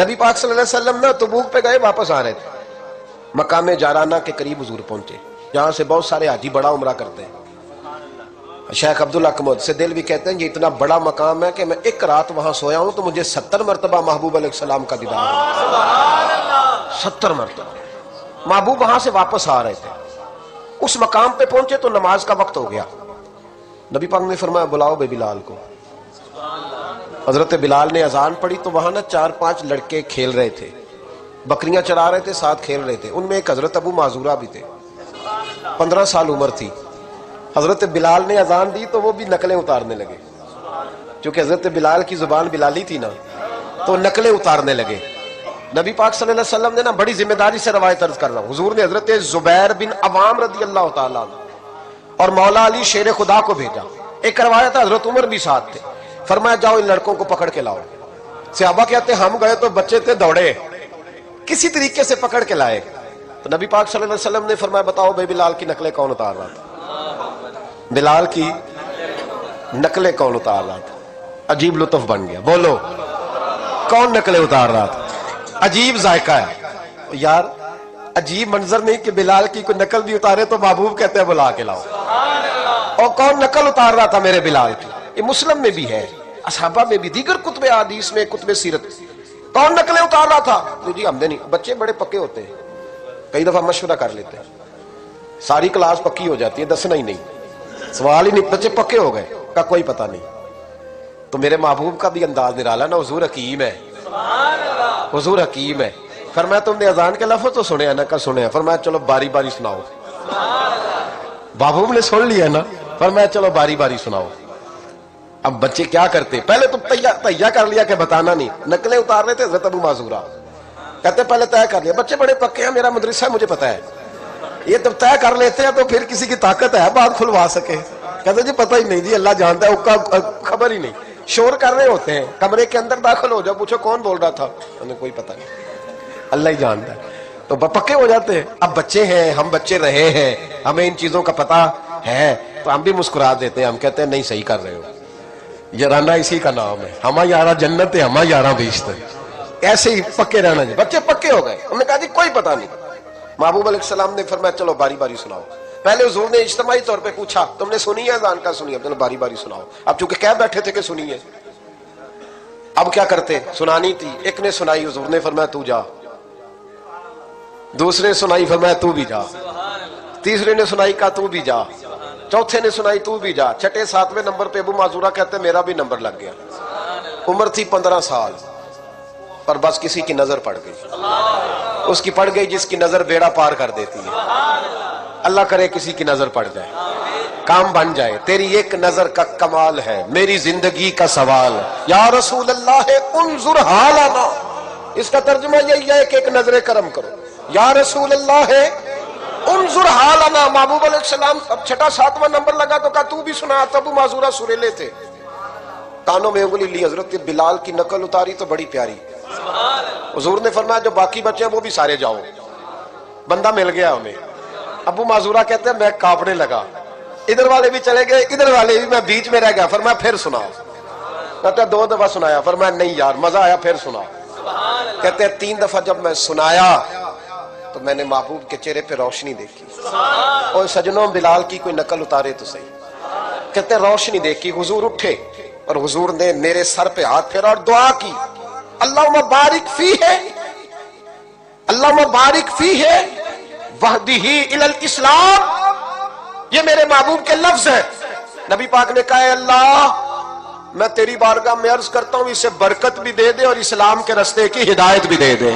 نبی پاک صلی اللہ علیہ وسلم نا تبوک پہ گئے، واپس آ رہے تھے، مقام جارانہ کے قریب حضور پہنچے، جہاں سے بہت سارے حاجی بڑا عمرہ کرتے ہیں۔ شیخ عبداللہ سے دل بھی کہتے ہیں یہ اتنا بڑا مقام ہے کہ میں ایک رات وہاں سویا ہوں تو مجھے 70 مرتبہ محبوب علیہ السلام کا دیدار ہوا۔ 70 مرتبہ محبوب وہاں سے واپس آ رہے تھے، اس مقام پہ پہنچے تو نماز کا وقت ہو گیا۔ نبی پاک نے فرمایا بلاؤ بے بلال کو۔ حضرت بلال نے اذان پڑھی تو وہاں نا 4-5 لڑکے کھیل رہے تھے، بکریاں چڑھا رہے تھے، ساتھ کھیل رہے تھے۔ ان میں ایک حضرت ابو معذورہ بھی تھے، 15 سال عمر تھی۔ حضرت بلال نے اذان دی تو وہ بھی نقلیں اتارنے لگے، چونکہ حضرت بلال کی زبان بلالی تھی نا، تو نقلیں اتارنے لگے۔ نبی پاک صلی اللہ علیہ وسلم نے نا بڑی ذمہ داری سے روایت عرض کر رہا ہوں، حضور نے حضرت زبیر بن عوام رضی اللہ تعالیٰ عنہ اور مولا علی شیر خدا کو بھیجا۔ ایک روایت ہے حضرت عمر بھی ساتھ تھے، فرمایا جاؤ ان لڑکوں کو پکڑ کے لاؤ۔ صحابہ کہتے ہم گئے تو بچے تھے دوڑے، کسی طریقے سے پکڑ کے لائے۔ تو نبی پاک صلی اللہ علیہ وسلم نے فرمایا بتاؤ بھائی بلال کی نقلیں کون اتار رہا تھا؟ بلال کی نقلیں کون اتار رہا تھا؟ عجیب لطف بن گیا، بولو کون نقلیں اتار رہا تھا؟ عجیب ذائقہ ہے یار، عجیب منظر نہیں کہ بلال کی کوئی نقل بھی اتارے تو محبوب کہتے ہیں بلا کے لاؤ۔ اور کون نقل اتار رہا تھا میرے بلال کی؟ یہ مسلم میں بھی ہے، اصحابہ میں بھی، دیگر کتب حدیث میں، کتب سیرت۔ کون نقلیں اتار رہا تھا؟ جی ہم نے نہیں، بچے بڑے پکے ہوتے ہیں، کئی دفعہ مشورہ کر لیتے ہیں، ساری کلاس پکی ہو جاتی ہے، دسنا ہی نہیں، سوال ہی نہیں، بچے پکے ہو گئے کا کوئی پتہ نہیں۔ تو میرے محبوب کا بھی انداز نرالا نا، حضور حکیم ہے، حضور حکیم ہے۔ فرمایا تم نے اذان کے لفظ تو سنے ہیں نا؟ کہ سنے ہیں۔ فرمایا چلو باری باری سناؤ۔ محبوب نے سن لیا نا، فرمایا چلو باری باری سناؤ۔ اب بچے کیا کرتے، پہلے تو تیہ کر لیا کہ بتانا نہیں، نقلیں اتار رہے تھے حضرت ابو معذورہ، کہتے پہلے طے کر لیا، بچے بڑے پکے ہیں، میرا مدرسہ ہے مجھے پتا ہے، یہ جب طے کر لیتے ہیں تو پھر کسی کی طاقت ہے بات کھلوا سکے؟ کہتے جی پتہ ہی نہیں جی، اللہ جانتا ہے، اس کا خبر ہی نہیں، شور کر رہے ہوتے ہیں، کمرے کے اندر داخل ہو جاؤ، پوچھو کون بول رہا تھا، انہیں کوئی پتہ نہیں، اللہ ہی جانتا ہے، تو پکے ہو جاتے ہیں۔ اب بچے ہیں، ہم بچے رہے ہیں، ہمیں ان چیزوں کا پتہ ہے، تو ہم بھی مسکرا دیتے ہیں، ہم کہتے ہیں نہیں صحیح کر رہے ہو، یارانہ اسی کا نام ہے، ہما یارہ جنت ہے، ہما یارہ بیشت ہے، ایسے ہی پکے رہنا جی۔ بچے پکے ہو گئے، ہم نے کہا جی کوئی پتہ نہیں۔ محبوب علیہ السلام نے فرمایا چلو باری باری سناؤ۔ پہلے حضور نے اجتماعی طور پہ پوچھا تم نے سنی ہے اذان کا؟ سنی ہے، چلو باری باری سناؤ۔ اب چونکہ کہہ بیٹھے تھے کہ سنی ہے، اب کیا کرتے، سنانی تھی۔ ایک نے سنائی، حضور نے فرمایا تو جا، دوسرے نے سنائی، فرمایا تو بھی جا، تیسرے نے سنائی، کہا تو بھی جا، چوتھے نے سنائی، تو بھی جا، چھٹے 7ویں نمبر پہ ابو معذورہ کہتے میرا بھی نمبر لگ گیا۔ عمر تھی 15 سال، پر بس کسی کی نظر پڑ گئی، اس کی پڑ گئی جس کی نظر بیڑا پار کر دیتی ہے۔ اللہ کرے کسی کی نظر پڑ جائے، کام بن جائے۔ تیری ایک نظر کا کمال ہے، میری زندگی کا سوال ہے، یا رسول اللہ انظر حالنا، اس کا ترجمہ یہی ہے کہ ایک نظر کرم کرو، یا رسول اللہ انظر حالنا۔ محبوب علیہ السلام اب چھٹا 7واں نمبر لگا تو کہا تو بھی سنا۔ ابو معذورہ سریلے تھے، کانوں میں انگلی لی، حضرت بلال کی نقل اتاری تو بڑی پیاری۔ حضور نے فرمایا جو باقی بچے ہیں وہ بھی سارے جاؤ، بندہ مل گیا ہمیں۔ ابو معذورہ کہتے ہیں میں کانپنے لگا، ادھر والے بھی چلے گئے، ادھر والے بھی، میں بیچ میں رہ گیا۔ فرمایا پھر سناؤ۔ کہتے ہیں 2 دفعہ سنایا، فرمایا نہیں یار مزہ آیا، پھر سناؤ۔ کہتے ہیں 3 دفعہ جب میں سنایا تو میں نے محبوب کے چہرے پہ روشنی دیکھی۔ اور سجنوں بلال کی کوئی نقل اتارے تو صحیح۔ کہتے ہیں روشنی دیکھی، حضور اٹھے اور حضور نے میرے سر پہ ہاتھ پھیرا اور دعا کی، اللہم بارک فیہ، اللہم بارک فیہ وہدہ الی الاسلام۔ یہ میرے محبوب کے لفظ ہیں۔ نبی پاک نے کہا ہے اللہ میں تیری بارگاہ میں عرض کرتا ہوں اسے برکت بھی دے دے اور اسلام کے رستے کی ہدایت بھی دے دے۔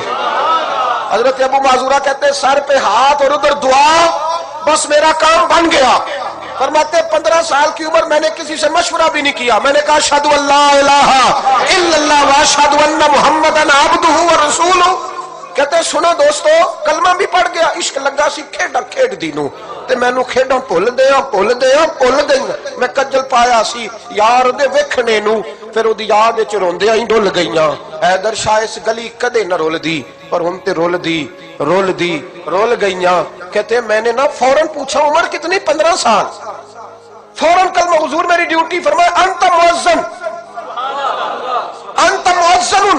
حضرت ابو معذورہ کہتے ہیں سر پہ ہاتھ اور ادھر دعا، بس میرا کام بن گیا۔ فرماتے 15 سال کی عمر میں نے کسی سے مشورہ بھی نہیں کیا، میں نے کہا اشہد ان لا الہ الا اللہ واشہد ان محمدًا عبدہ ورسولہ۔ کہتے ہیں سنو دوستو کلمہ بھی پڑھ گیا، عشق لگا سی کھیڈا کھیڈ دینوں تے مینوں کھیڈاں بھول گئی، میں کجل پایا سی یار دے ویکھنے نوں، پھر اودی یاد وچ روندیاں ہی ڈل گئیاں۔ حیدر شاہ اس گلی کدے نہ رول دی، پر ہن تے رول گئیاں۔ کہتے ہیں میں نے نا فوراً پوچھا عمر کتنی؟ 15 سال۔ فوراً کلمہ حضور میری ڈیوٹی، فرمایا انت مؤذن، انت مؤذن،